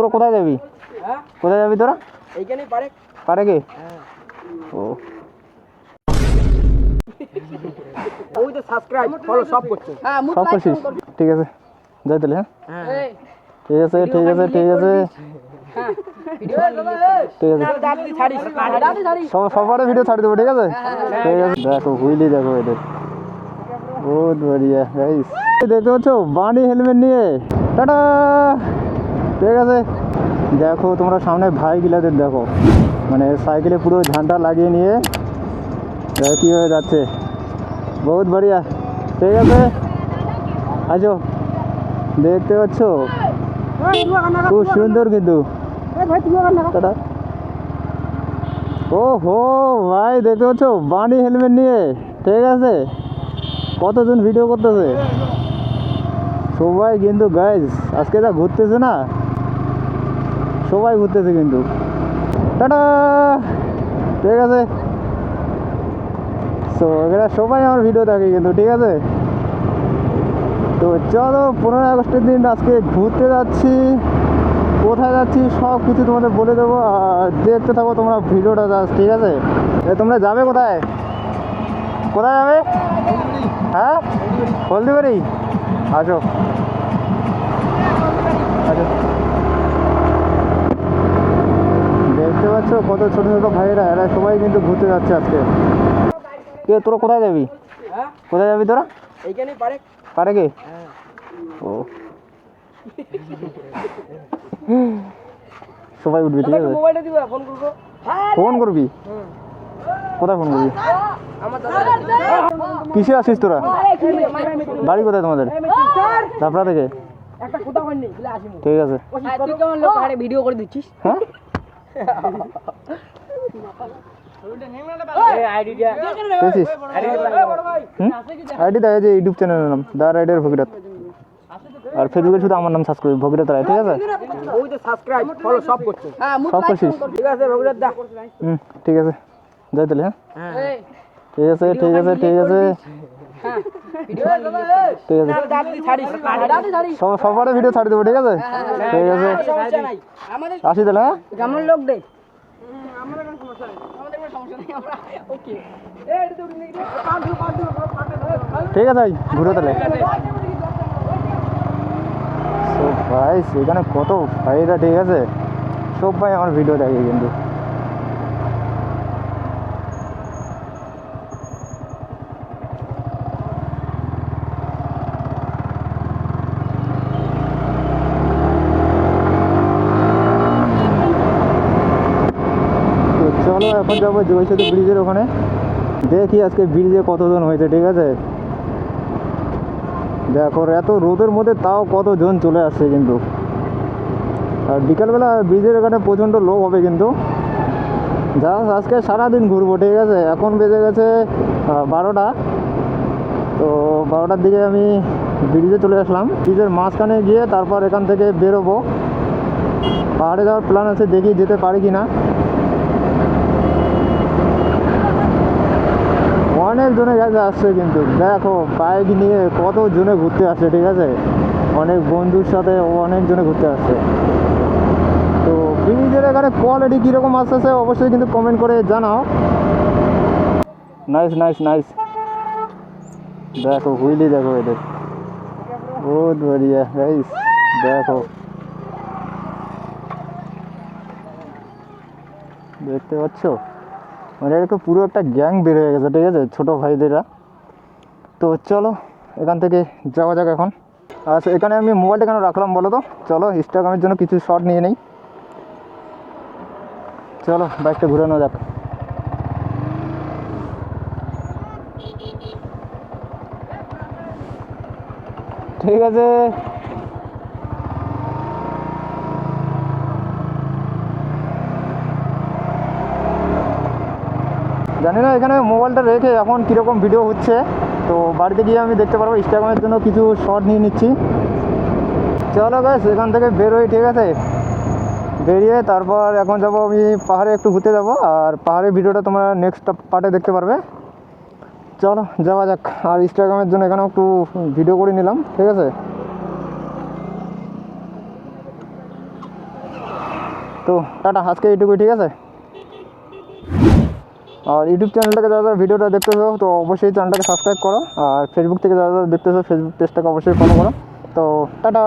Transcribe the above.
তোরা কোথায় যাবি? কোথায় যাবি তোরা? এইখানে পারে পারে কি? ও ওই তো সাবস্ক্রাইব ফলো সব করছো। হ্যাঁ সব করছিস? ঠিক আছে যাই তাহলে। হ্যাঁ ঠিক আছে ঠিক আছে ঠিক আছে সবার ভিডিও ছাড়ি দেবো। ঠিক আছে ঠিক আছে। দেখো হুইলি দেখো এদের বহুত বড়িয়া গাইস। দেখতে পাচ্ছ বানি হেলমেট নিয়ে টাটা। ঠিক আছে দেখো তোমরা সামনে ভাই গিলাদের দেখো, মানে সাইকেলে পুরো ঝান্ডা লাগিয়ে নিয়ে কীভাবে যাচ্ছে, বহুত বড়িয়া। ঠিক আছে আছো দেখতে পাচ্ছ খুব সুন্দর কিন্তু। টাটা। ও হো ভাই দেখতে পাচ্ছ বানি হেলমেট নিয়ে। ঠিক আছে কতজন ভিডিও করতেছে সবাই কিন্তু গাইজ আজকে যা ঘুরতেছে না, সবাই ঘুরতেছে কিন্তু। টাটা। ঠিক আছে তো এখানে সবাই আমার ভিডিও দেখে কিন্তু। ঠিক আছে তো চলো 15 আগস্টের দিন আজকে ঘুরতে যাচ্ছি, কোথায় যাচ্ছি সব কিছু তোমাদের বলে দেবো, আর দেখতে থাকো তোমরা ভিডিওটা জাস্ট। ঠিক আছে তোমরা যাবে কোথায়? কোথায় যাবে? হ্যাঁ হলদিবাড়ি। আসো আসো। দেখতে পাচ্ছ কত ছোট ছোট ভাইয়েরা, এরা সবাই কিন্তু ঘুরতে যাচ্ছে আজকে। কে তোরা কোথায় যাবি? কোথায় যাবি তোরা? এইখানে পারে পারে কি? ও সবাই উঠবি। ঠিক আছে মোবাইলটা দিবা ফোন করবো। ফোন করবি? কোথায় ফোন করবি? কিসে আসিস তোরা? বাড়ি কোথায় তোমাদের? ধাপড়া থেকে? একটা কোথা হয়নি বলে আসি। ঠিক আছে তুই কেমন লোক আরে ভিডিও করে দিচ্ছিস? হ্যাঁ আইডি দেয় যে ইউটিউব চ্যানেলের নাম দা রাইডার ভগীরথ, আর ফেসবুকে শুধু আমার নাম সার্চ করবি ভগীরথ রায়। ঠিক আছে ওই তো সাবস্ক্রাইব ফলো সব করছো। হ্যাঁ সব করছিস? ঠিক আছে ভগীরথ দা। ঠিক আছে যাই তাহলে। হ্যাঁ ঠিক আছে ঠিক আছে ঠিক আছে ঠিক আছে সবার ভিডিও ছাড়ি দেবো। ঠিক আছে ঠিক আছে আসি তাহলে। হ্যাঁ যেমন লোক দে ঠিক আছে ভাই ঘুরে তাহলে। সো ভাই সেখানে কত ভাইরা, ঠিক আছে সবাই আমার ভিডিও দেখে কিন্তু। চলো এখন যাবো জয়সেতু ব্রিজের ওখানে, দেখি আজকে ব্রিজে কতজন হয়েছে। ঠিক আছে দেখো এত রোদের মধ্যে তাও কতজন চলে আসছে কিন্তু, আর বিকালবেলা ব্রিজের এখানে প্রচণ্ড লোক হবে কিন্তু। জাস্ট আজকে সারাদিন ঘুরবো। ঠিক আছে এখন বেজে গেছে 12টা, তো 12টার দিকে আমি ব্রিজে চলে আসলাম। ব্রিজের মাঝখানে গিয়ে তারপর এখান থেকে বেরোবো, পাহাড়ে যাওয়ার প্ল্যান আছে, দেখি যেতে পারি কি না। অনেক জনে গেছে আসছে কিন্তু, দেখো বাইক নিয়ে কত জনে ঘুরতে আসছে। ঠিক আছে অনেক বন্ধুর সাথে অনেক জনে ঘুরতে আসছে। তো ব্রিজের এখানে কোয়ালিটি কীরকম আসতেছে অবশ্যই কিন্তু কমেন্ট করে জানাও। নাইস নাইস নাইস দেখো হুইলি দেখো এদের বহুত বড়িয়া গাইস। দেখো দেখতে পাচ্ছ মানে একটু পুরো একটা গ্যাং বের হয়ে গেছে। ঠিক আছে ছোটো ভাইদেরা। তো চলো এখান থেকে যাওয়া যাক এখন। আচ্ছা এখানে আমি মোবাইলটা কেন রাখলাম বলো তো? চলো ইনস্টাগ্রামের জন্য কিছু শট নিয়ে নেই। চলো বাইকটা ঘুরানো যাক। ঠিক আছে জানি না এখানে মোবাইলটা রেখে এখন কীরকম ভিডিও হচ্ছে, তো বাড়িতে গিয়ে আমি দেখতে পারবো। ইনস্টাগ্রামের জন্য কিছু শট নিয়ে নিচ্ছি। চলো গাইস এখান থেকে বেরোই। ঠিক আছে বেরিয়ে তারপর এখন যাব আমি পাহাড়ে একটু ঘুরতে যাব, আর পাহাড়ের ভিডিওটা তোমরা নেক্সট পার্টে দেখতে পারবে। চলো যাওয়া যাক। আর ইনস্টাগ্রামের জন্য এখানে একটু ভিডিও করে নিলাম। ঠিক আছে তো টাটা, আজকে এইটুকুই, ঠিক আছে। আর ইউটিউব চ্যানেলটাকে যারা ভিডিওটা দেখতেছো তো অবশ্যই চ্যানেলটাকে সাবস্ক্রাইব করো, আর ফেসবুক থেকে যারা দেখতেছো ফেসবুক পেজটাকে অবশ্যই ফলো করো। তো টাটা।